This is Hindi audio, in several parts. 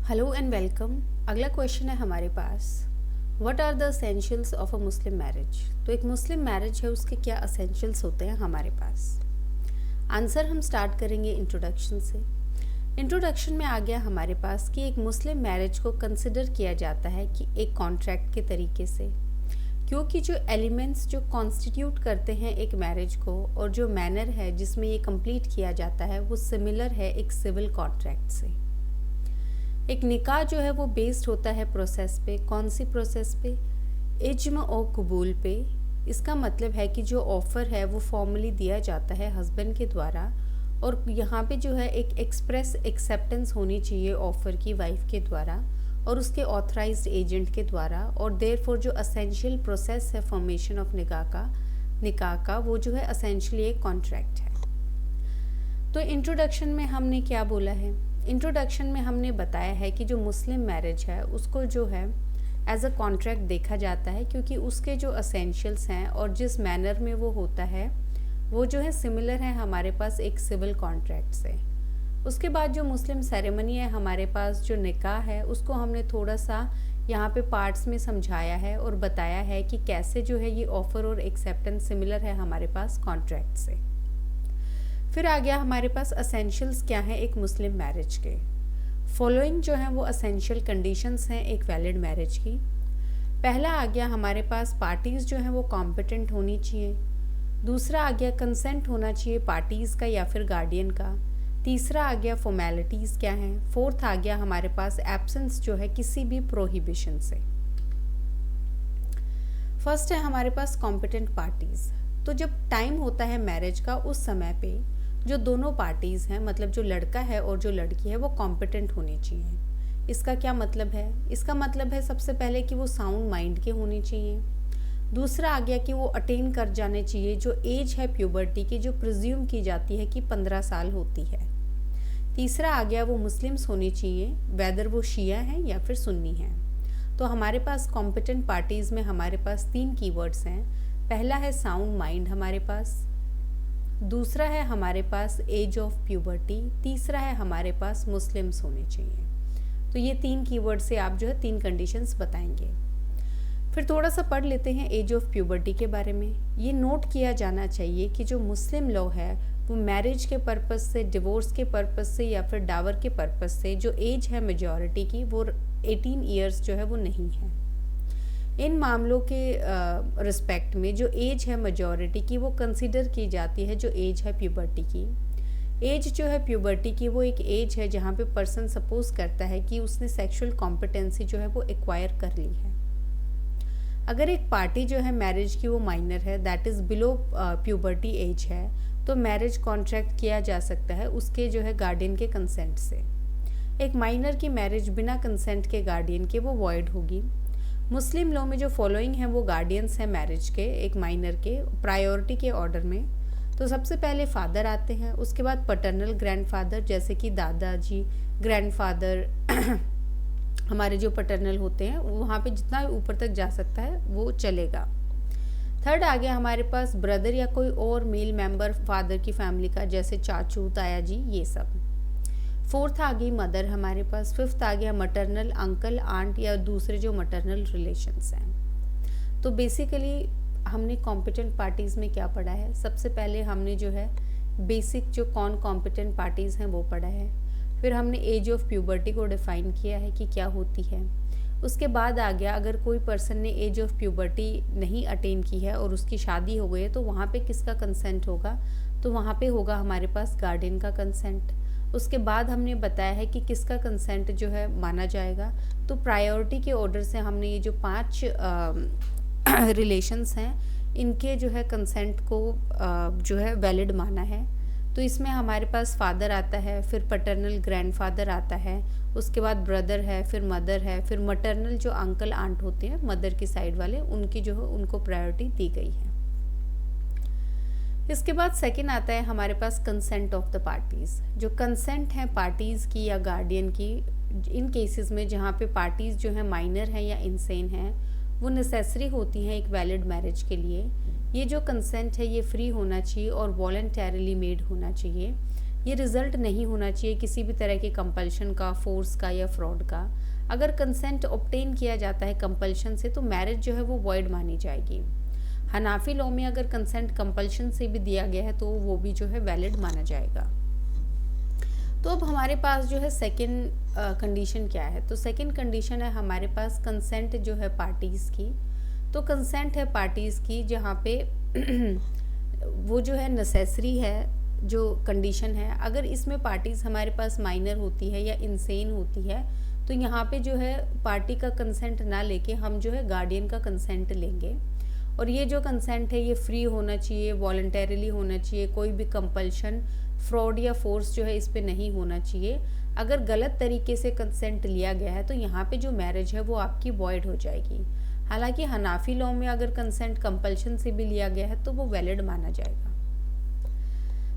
Hello and welcome. अगला क्वेश्चन है हमारे पास, what are the essentials of a Muslim marriage. तो एक मुस्लिम मैरिज है, उसके क्या असेंशियल्स होते हैं हमारे पास। आंसर हम स्टार्ट करेंगे इंट्रोडक्शन से। इंट्रोडक्शन में आ गया हमारे पास कि एक मुस्लिम मैरिज को कंसिडर किया जाता है कि एक कॉन्ट्रैक्ट के तरीके से, क्योंकि जो एलिमेंट्स जो कॉन्स्टिट्यूट करते हैं एक मैरिज को और जो मैनर है जिसमें ये कंप्लीट किया जाता है वो सिमिलर है एक सिविल कॉन्ट्रैक्ट से। एक निकाह जो है वो बेस्ड होता है प्रोसेस पे। कौन सी प्रोसेस पे? इज्म और कबूल पे। इसका मतलब है कि जो ऑफ़र है वो फॉर्मली दिया जाता है हस्बैंड के द्वारा, और यहाँ पे जो है एक एक्सप्रेस एक्सेप्टेंस होनी चाहिए ऑफ़र की वाइफ के द्वारा और उसके ऑथराइज्ड एजेंट के द्वारा। और देयरफॉर जो असेंशियल प्रोसेस है फॉर्मेशन ऑफ निकाह का वो जो है असेंशियली एक कॉन्ट्रैक्ट है। तो इंट्रोडक्शन में हमने क्या बोला है? इंट्रोडक्शन में हमने बताया है कि जो मुस्लिम मैरिज है उसको जो है एज अ कॉन्ट्रैक्ट देखा जाता है, क्योंकि उसके जो असेंशियल्स हैं और जिस मैनर में वो होता है वो जो है सिमिलर है हमारे पास एक सिविल कॉन्ट्रैक्ट से। उसके बाद जो मुस्लिम सेरेमनी है हमारे पास, जो निकाह है, उसको हमने थोड़ा सा यहाँ पे पार्ट्स में समझाया है और बताया है कि कैसे जो है ये ऑफ़र और एक्सेप्टेंस सिमिलर है हमारे पास कॉन्ट्रैक्ट से। फिर आ गया हमारे पास असेंशियल्स क्या है एक मुस्लिम मैरिज के। फॉलोइंग जो है वो असेंशियल कंडीशंस हैं एक वैलिड मैरिज की। पहला आ गया हमारे पास पार्टीज़ जो हैं वो कॉम्पिटेंट होनी चाहिए। दूसरा आ गया कंसेंट होना चाहिए पार्टीज़ का या फिर गार्डियन का। तीसरा आ गया फॉर्मेलिटीज़ क्या हैं। फोर्थ आ गया हमारे पास एब्सेंस जो है किसी भी प्रोहिबिशन से। फर्स्ट है हमारे पास कॉम्पिटेंट पार्टीज़। तो जब टाइम होता है मैरिज का उस समय पे जो दोनों पार्टीज़ हैं, मतलब जो लड़का है और जो लड़की है, वो कॉम्पिटेंट होनी चाहिए। इसका क्या मतलब है? इसका मतलब है सबसे पहले कि वो साउंड माइंड के होने चाहिए। दूसरा आ गया कि वो अटेन कर जाने चाहिए जो एज है प्यूबर्टी की, जो प्रिज्यूम की जाती है कि 15 साल होती है। तीसरा आ गया वो मुस्लिम्स होनी चाहिए, वेदर वो शिया हैं या फिर सुन्नी हैं। तो हमारे पास कॉम्पिटेंट पार्टीज़ में हमारे पास 3 कीवर्ड्स हैं। पहला है साउंड माइंड हमारे पास, दूसरा है हमारे पास एज ऑफ प्यूबर्टी, तीसरा है हमारे पास मुस्लिम्स होने चाहिए। तो ये 3 कीवर्ड से आप जो है 3 कंडीशंस बताएंगे। फिर थोड़ा सा पढ़ लेते हैं एज ऑफ प्यूबर्टी के बारे में। ये नोट किया जाना चाहिए कि जो मुस्लिम लॉ है वो मैरिज के पर्पस से, डिवोर्स के पर्पस से या फिर डावर के पर्पस से जो एज है मेजॉरिटी की वो 18 ईयर्स जो है वो नहीं है। इन मामलों के रिस्पेक्ट में जो एज है मेजॉरिटी की वो कंसिडर की जाती है जो एज है प्यूबर्टी की। एज जो है प्यूबर्टी की वो एक एज है जहाँ पे पर्सन सपोज करता है कि उसने सेक्सुअल कॉम्पिटेंसी जो है वो एक्वायर कर ली है। अगर एक पार्टी जो है मैरिज की वो माइनर है, that is below puberty as है, तो मैरिज कॉन्ट्रैक्ट किया जा सकता है उसके जो है गार्डियन के कंसेंट से। एक माइनर की मैरिज बिना कंसेंट के गार्डियन के वो वॉइड होगी। मुस्लिम लॉ में जो फॉलोइंग है वो गार्डियंस हैं मैरिज के एक माइनर के प्रायोरिटी के ऑर्डर में। तो सबसे पहले फादर आते हैं, उसके बाद पैटर्नल ग्रैंडफादर जैसे कि दादाजी, ग्रैंडफादर हमारे जो पैटर्नल होते हैं वहाँ पे जितना ऊपर तक जा सकता है वो चलेगा। थर्ड आ गया हमारे पास ब्रदर या कोई और मेल मेंबर फादर की फैमिली का, जैसे चाचू, ताया जी, ये सब। फोर्थ आ गई मदर हमारे पास। फिफ्थ आ गया मटरनल अंकल, आंट या दूसरे जो मटरनल रिलेशंस हैं। तो बेसिकली हमने कॉम्पिटेंट पार्टीज़ में क्या पढ़ा है? सबसे पहले हमने जो है बेसिक जो कॉम्पिटेंट पार्टीज़ हैं वो पढ़ा है। फिर हमने एज ऑफ प्यूबर्टी को डिफ़ाइन किया है कि क्या होती है। उसके बाद आ गया अगर कोई पर्सन ने एज ऑफ प्यूबर्टी नहीं अटेन की है और उसकी शादी हो गई है तो वहाँ पे किसका कंसेंट होगा? तो वहाँ पे होगा हमारे पास गार्डियन का कंसेंट। उसके बाद हमने बताया है कि किसका कंसेंट जो है माना जाएगा। तो प्रायोरिटी के ऑर्डर से हमने ये जो 5 रिलेशंस हैं इनके जो है कंसेंट को जो है वैलिड माना है। तो इसमें हमारे पास फादर आता है, फिर पैटर्नल ग्रैंडफादर आता है, उसके बाद ब्रदर है, फिर मदर है, फिर मटरनल जो अंकल आंट होते हैं मदर की साइड वाले, उनकी जो है उनको प्रायोरिटी दी गई है। इसके बाद सेकंड आता है हमारे पास कंसेंट ऑफ द पार्टीज़। जो कंसेंट है पार्टीज़ की या गार्डियन की इन केसेस में जहाँ पे पार्टीज़ जो है माइनर हैं या इंसेन हैं वो नेसेसरी होती हैं एक वैलिड मैरिज के लिए। ये जो कंसेंट है ये फ्री होना चाहिए और वॉलंटरली मेड होना चाहिए। ये रिजल्ट नहीं होना चाहिए किसी भी तरह के कंपल्शन का, फोर्स का या फ्रॉड का। अगर कंसेंट ऑब्टेन किया जाता है कंपल्शन से तो मैरिज जो है वो वॉइड मानी जाएगी। हनाफी लॉ में अगर कंसेंट कंपल्शन से भी दिया गया है तो वो भी जो है वैलिड माना जाएगा। तो अब हमारे पास जो है सेकंड कंडीशन क्या है, तो सेकंड कंडीशन है हमारे पास कंसेंट जो है पार्टीज़ की। तो कंसेंट है पार्टीज़ की जहाँ पे वो जो है नेसेसरी है जो कंडीशन है। अगर इसमें पार्टीज़ हमारे पास माइनर होती है या इंसेन होती है तो यहाँ पे जो है पार्टी का कंसेंट ना लेके हम जो है गार्डियन का कंसेंट लेंगे। और ये जो कंसेंट है ये फ्री होना चाहिए, वॉलंटरीली होना चाहिए, कोई भी कंपल्शन, फ्रॉड या फोर्स जो है इस पे नहीं होना चाहिए। अगर गलत तरीके से कंसेंट लिया गया है तो यहाँ पे जो मैरिज है वो आपकी वॉइड हो जाएगी। हालांकि हनाफी लॉ में अगर कंसेंट कंपल्शन से भी लिया गया है तो वो वैलिड माना जाएगा।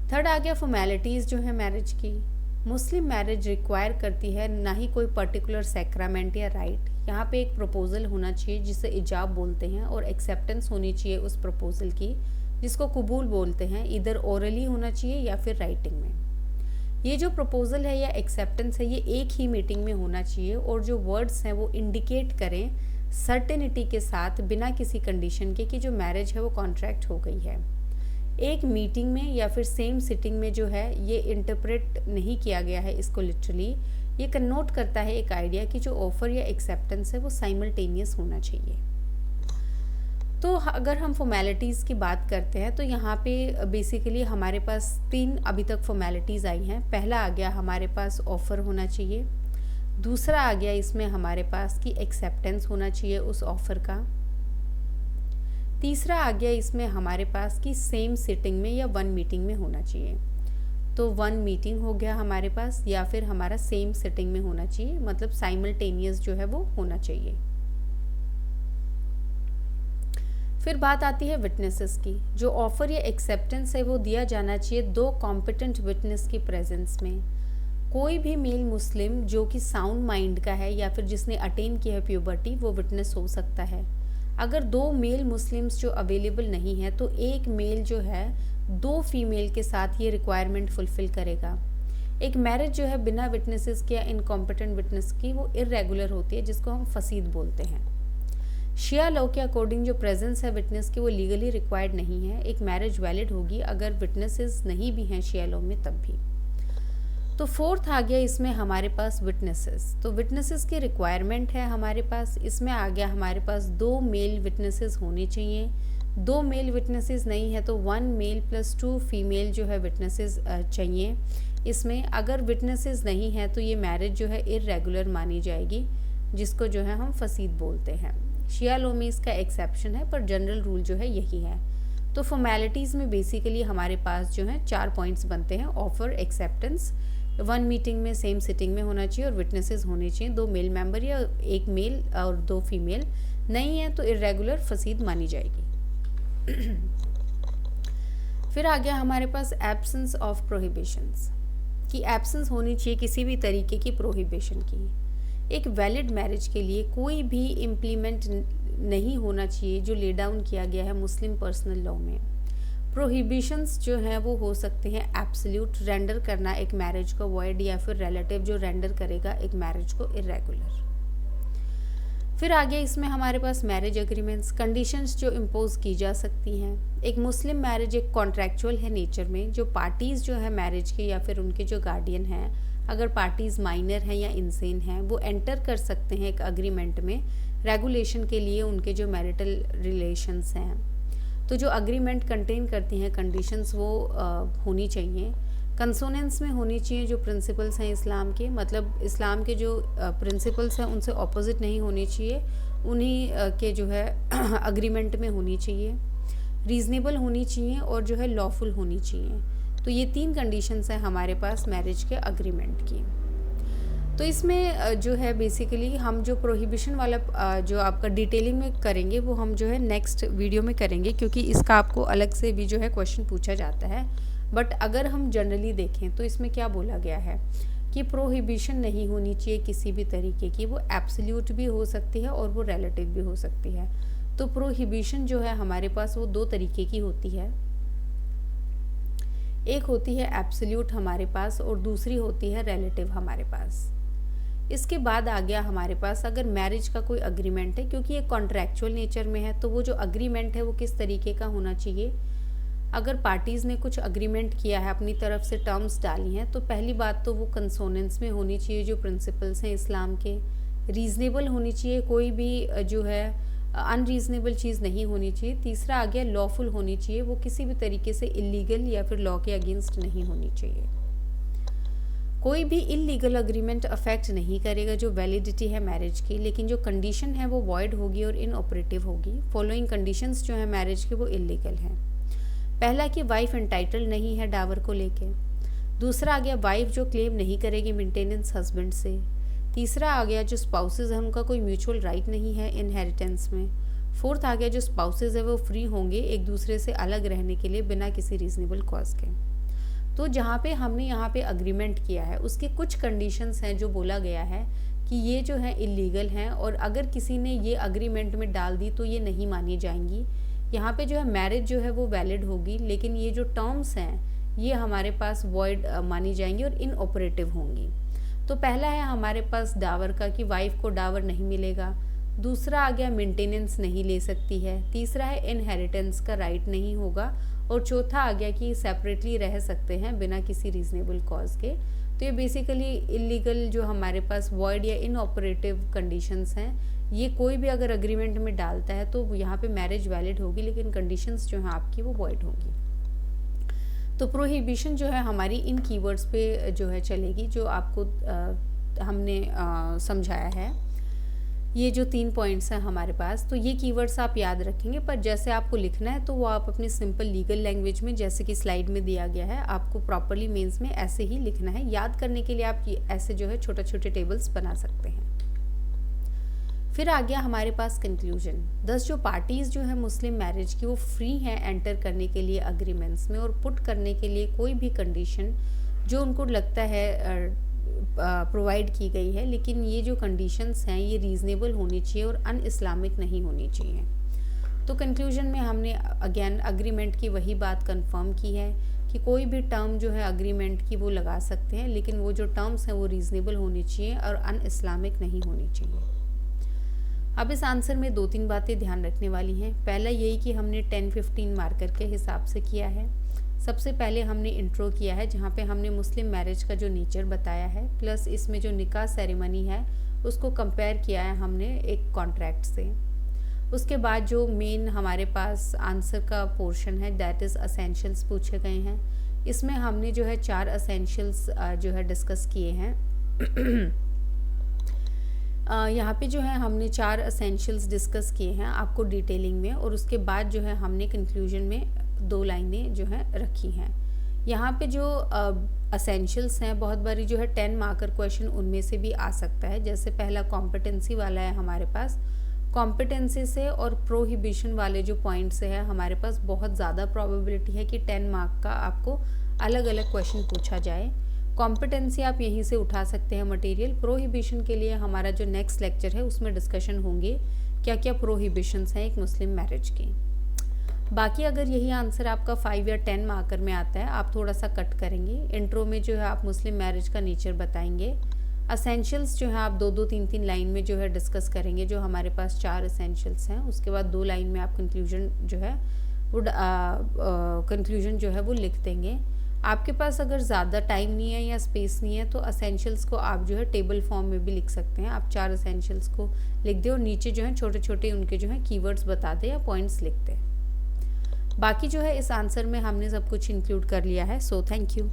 थर्ड आ गया फॉर्मेलिटीज़ जो है मैरिज की। मुस्लिम मैरिज रिक्वायर करती है ना ही कोई पर्टिकुलर सैक्रामेंट या राइट। यहाँ पे एक प्रपोजल होना चाहिए जिसे इजाब बोलते हैं और एक्सेप्टेंस होनी चाहिए उस प्रपोजल की जिसको कबूल बोलते हैं। इधर ओरली होना चाहिए या फिर राइटिंग में। ये जो प्रपोजल है या एक्सेप्टेंस है ये एक ही मीटिंग में होना चाहिए और जो वर्ड्स हैं वो इंडिकेट करें सर्टेनिटी के साथ, बिना किसी कंडीशन के कि जो मैरिज है वो कॉन्ट्रैक्ट हो गई है। एक मीटिंग में या फिर सेम सिटिंग में जो है ये इंटरप्रेट नहीं किया गया है इसको लिटरली। ये कन्नोट करता है एक आइडिया कि जो ऑफर या एक्सेप्टेंस है वो साइमल्टेनियस होना चाहिए। तो अगर हम फॉर्मेलिटीज़ की बात करते हैं तो यहाँ पे बेसिकली हमारे पास 3 अभी तक फॉर्मेलिटीज़ आई हैं। पहला आ गया हमारे पास ऑफ़र होना चाहिए, दूसरा आ गया इसमें हमारे पास कि एक्सेप्टेंस होना चाहिए उस ऑफ़र का, तीसरा आ गया इसमें हमारे पास कि सेम सिटिंग में या 1 मीटिंग में होना चाहिए। तो 1 मीटिंग हो गया हमारे पास या फिर हमारा सेम सिटिंग में होना चाहिए, मतलब साइमल्टेनियस जो है वो होना चाहिए। फिर बात आती है विटनेसेस की। जो ऑफ़र या एक्सेप्टेंस है वो दिया जाना चाहिए 2 कॉम्पिटेंट विटनेस की प्रेजेंस में। कोई भी मेल मुस्लिम जो कि साउंड माइंड का है या फिर जिसने अटेन किया है प्यूबर्टी वो विटनेस हो सकता है। अगर 2 मेल मुस्लिम्स जो अवेलेबल नहीं है तो एक मेल जो है 2 फीमेल के साथ ये रिक्वायरमेंट फुलफ़िल करेगा। एक मैरिज जो है बिना विटनेसेस के या इनकॉम्पिटेंट विटनेस की वो इरेगुलर होती है जिसको हम फसीद बोलते हैं। शिया लॉ के अकॉर्डिंग जो प्रेजेंस है विटनेस की वो लीगली रिक्वायर्ड नहीं है। एक मैरिज वैलिड होगी अगर विटनेसेस नहीं भी हैं शिया लॉ में तब भी। तो फोर्थ आ गया इसमें हमारे पास विटनेसेस। तो विटनेसेस की रिक्वायरमेंट है हमारे पास। इसमें आ गया हमारे पास 2 मेल विटनेसेस होने चाहिए। 2 मेल विटनेसेस नहीं है तो 1 मेल + 2 फीमेल जो है विटनेसेस चाहिए। इसमें अगर विटनेसेस नहीं है तो ये मैरिज जो है इरेगुलर मानी जाएगी जिसको जो है हम फसीद बोलते हैं। शिया लॉ में इसका एक्सेप्शन है पर जनरल रूल जो है यही है। तो फॉर्मेलिटीज़ में बेसिकली हमारे पास जो है 4 पॉइंट्स बनते हैं। ऑफर, एक्सेप्टेंस, 1 मीटिंग में सेम सिटिंग में होना चाहिए और विटनेसेस होने चाहिए 2 मेल मेंबर या 1 मेल और 2 फीमेल। नहीं है तो इरेगुलर फसीद मानी जाएगी। फिर आ गया हमारे पास एब्सेंस ऑफ प्रोहिबिशंस कि एब्सेंस होनी चाहिए किसी भी तरीके की प्रोहिबिशन की। एक वैलिड मैरिज के लिए कोई भी इम्प्लीमेंट नहीं होना चाहिए जो ले डाउन किया गया है मुस्लिम पर्सनल लॉ में। प्रोहिबिशंस जो हैं वो हो सकते हैं एब्सोल्यूट, रेंडर करना एक मैरिज को वॉइड, या फिर रिलेटिव जो रेंडर करेगा एक मैरिज को इरेगुलर। फिर आगे इसमें हमारे पास मैरिज एग्रीमेंट्स, कंडीशंस जो इम्पोज की जा सकती हैं। एक मुस्लिम मैरिज एक कॉन्ट्रैक्चुअल है नेचर में। जो पार्टीज़ जो है मैरिज के या फिर उनके जो गार्डियन हैं, अगर पार्टीज़ माइनर हैं या इंसेन हैं, वो एंटर कर सकते हैं एक अग्रीमेंट में रेगुलेशन के लिए उनके जो मैरिटल रिलेशंस हैं। तो जो अग्रीमेंट कंटेन करती हैं कंडीशंस वो होनी चाहिए। कंसोनेंस में होनी चाहिए जो प्रिंसिपल्स हैं इस्लाम के, मतलब इस्लाम के जो प्रिंसिपल्स हैं उनसे ऑपोजिट नहीं होनी चाहिए, उन्हीं के जो है अग्रीमेंट में होनी चाहिए। रीज़नेबल होनी चाहिए और जो है लॉफुल होनी चाहिए। तो ये 3 कंडीशंस हैं हमारे पास मैरिज के अग्रीमेंट की। तो इसमें जो है बेसिकली हम जो प्रोहिबिशन वाला जो आपका डिटेलिंग में करेंगे वो हम जो है नेक्स्ट वीडियो में करेंगे, क्योंकि इसका आपको अलग से भी जो है क्वेश्चन पूछा जाता है। बट अगर हम जनरली देखें तो इसमें क्या बोला गया है कि प्रोहिबिशन नहीं होनी चाहिए किसी भी तरीके की। वो एब्सोल्यूट भी हो सकती है और वो रिलेटिव भी हो सकती है। तो प्रोहिबिशन जो है हमारे पास वो 2 तरीके की होती है। एक होती है एब्सोल्यूट हमारे पास और दूसरी होती है रिलेटिव हमारे पास। इसके बाद आ गया हमारे पास अगर मैरिज का कोई अग्रीमेंट है, क्योंकि ये कॉन्ट्रैक्चुअल नेचर में है, तो वो जो अग्रीमेंट है वो किस तरीके का होना चाहिए। अगर पार्टीज़ ने कुछ अग्रीमेंट किया है, अपनी तरफ से टर्म्स डाली हैं, तो पहली बात तो वो कंसोनेंस में होनी चाहिए, जो प्रिंसिपल्स हैं इस्लाम के, रीज़नेबल होनी चाहिए, कोई भी जो है अनरीज़नेबल चीज़ नहीं होनी चाहिए। तीसरा आ गया लॉफुल होनी चाहिए, वो किसी भी तरीके से इलीगल या फिर लॉ के अगेंस्ट नहीं होनी चाहिए। कोई भी इलीगल अग्रीमेंट अफेक्ट नहीं करेगा जो वैलिडिटी है मैरिज की, लेकिन जो कंडीशन है वो वॉइड होगी और इनऑपरेटिव होगी। फॉलोइंग कंडीशंस जो है मैरिज के वो इलीगल हैं। पहला कि वाइफ एंटाइटल नहीं है डावर को लेके। दूसरा आ गया वाइफ जो क्लेम नहीं करेगी मेंटेनेंस हस्बैंड से। तीसरा आ गया जो स्पाउसेज हैं उनका कोई म्यूचुअल राइट नहीं है इनहेरिटेंस में। फोर्थ आ गया जो स्पाउसेज है वो फ्री होंगे एक दूसरे से अलग रहने के लिए बिना किसी रीजनेबल कॉज के। तो जहाँ पे हमने यहाँ पे अग्रीमेंट किया है उसके कुछ कंडीशंस हैं जो बोला गया है कि ये जो है इलीगल हैं, और अगर किसी ने ये अग्रीमेंट में डाल दी तो ये नहीं मानी जाएंगी। यहाँ पे जो है मैरिज जो है वो वैलिड होगी, लेकिन ये जो टर्म्स हैं ये हमारे पास वॉइड मानी जाएंगी और इनऑपरेटिव होंगी। तो पहला है हमारे पास डावर का कि वाइफ को डावर नहीं मिलेगा। दूसरा आ गया मेंटेनेंस नहीं ले सकती है। तीसरा है इनहेरिटेंस का राइट नहीं होगा। और चौथा आ गया कि सेपरेटली रह सकते हैं बिना किसी रीजनेबल कॉज के। तो ये बेसिकली इलीगल जो हमारे पास वॉइड या इनऑपरेटिव कंडीशंस हैं, ये कोई भी अगर अग्रीमेंट में डालता है तो यहाँ पे मैरिज वैलिड होगी, लेकिन कंडीशंस जो हैं आपकी वो वॉइड होंगी। तो प्रोहिबिशन जो है हमारी इन कीवर्ड्स पे जो है चलेगी, जो आपको हमने समझाया है। ये जो 3 पॉइंट्स हैं हमारे पास, तो ये कीवर्ड्स आप याद रखेंगे, पर जैसे आपको लिखना है तो वो आप अपनी सिंपल लीगल लैंग्वेज में, जैसे कि स्लाइड में दिया गया है, आपको प्रॉपरली मेंस में ऐसे ही लिखना है। याद करने के लिए आप ऐसे जो है छोटे छोटे टेबल्स बना सकते हैं। फिर आ गया हमारे पास कंक्लूजन। 10 जो पार्टीज़ जो है मुस्लिम मैरिज की वो फ्री हैं एंटर करने के लिए अग्रीमेंट्स में और पुट करने के लिए कोई भी कंडीशन जो उनको लगता है प्रोवाइड की गई है, लेकिन ये जो कंडीशंस हैं ये रीज़नेबल होनी चाहिए और अन इस्लामिक नहीं होनी चाहिए। तो कंक्लूजन में हमने अगेन अग्रीमेंट की वही बात कंफर्म की है कि कोई भी टर्म जो है अग्रीमेंट की वो लगा सकते हैं, लेकिन वो जो टर्म्स हैं वो रीज़नेबल होनी चाहिए और अन इस्लामिक नहीं होनी चाहिए। अब इस आंसर में 2-3 बातें ध्यान रखने वाली हैं। पहला यही कि हमने 10-15 मार्कर के हिसाब से किया है। सबसे पहले हमने इंट्रो किया है जहाँ पे हमने मुस्लिम मैरिज का जो नेचर बताया है, प्लस इसमें जो निकाह सेरेमनी है उसको कंपेयर किया है हमने एक कॉन्ट्रैक्ट से। उसके बाद जो मेन हमारे पास आंसर का पोर्शन है दैट इज़ असेंशियल्स पूछे गए हैं। इसमें हमने जो है 4 असेंशियल्स जो है डिस्कस किए हैं। यहाँ पे जो है हमने 4 असेंशियल्स डिस्कस किए हैं आपको डिटेलिंग में, और उसके बाद जो है हमने कंक्लूजन में 2 लाइनें जो है रखी हैं। यहाँ पे जो असेंशियल्स हैं बहुत बारी जो है 10 मार्कर क्वेश्चन उनमें से भी आ सकता है। जैसे पहला कॉम्पिटेंसी वाला है हमारे पास, कॉम्पिटेंसी से और प्रोहिबिशन वाले जो पॉइंट से है हमारे पास बहुत ज़्यादा प्रोबेबिलिटी है कि 10 मार्क का आपको अलग अलग क्वेश्चन पूछा जाए। कॉम्पिटेंसी आप यहीं से उठा सकते हैं मटेरियल। प्रोहिबिशन के लिए हमारा जो नेक्स्ट लेक्चर है उसमें डिस्कशन होंगे क्या क्या प्रोहिबिशंस हैं एक मुस्लिम मैरिज की। बाकी अगर यही आंसर आपका 5 या 10 मार्कर में आता है आप थोड़ा सा कट करेंगे। इंट्रो में जो है आप मुस्लिम मैरिज का नेचर बताएंगे। असेंशियल्स जो है आप 2-2, 3-3 लाइन में जो है डिस्कस करेंगे, जो हमारे पास 4 असेंशियल्स हैं। उसके बाद 2 लाइन में आप कंक्लूजन जो है वो कंक्लूजन जो है वो लिख देंगे। आपके पास अगर ज़्यादा टाइम नहीं है या स्पेस नहीं है तो असेंशियल्स को आप जो है टेबल फॉर्म में भी लिख सकते हैं। आप 4 असेंशियल्स को लिख दें और नीचे जो है छोटे छोटे उनके जो है कीवर्ड्स बता दें या पॉइंट्स लिख दें। बाकी जो है इस आंसर में हमने सब कुछ इंक्लूड कर लिया है। So thank you.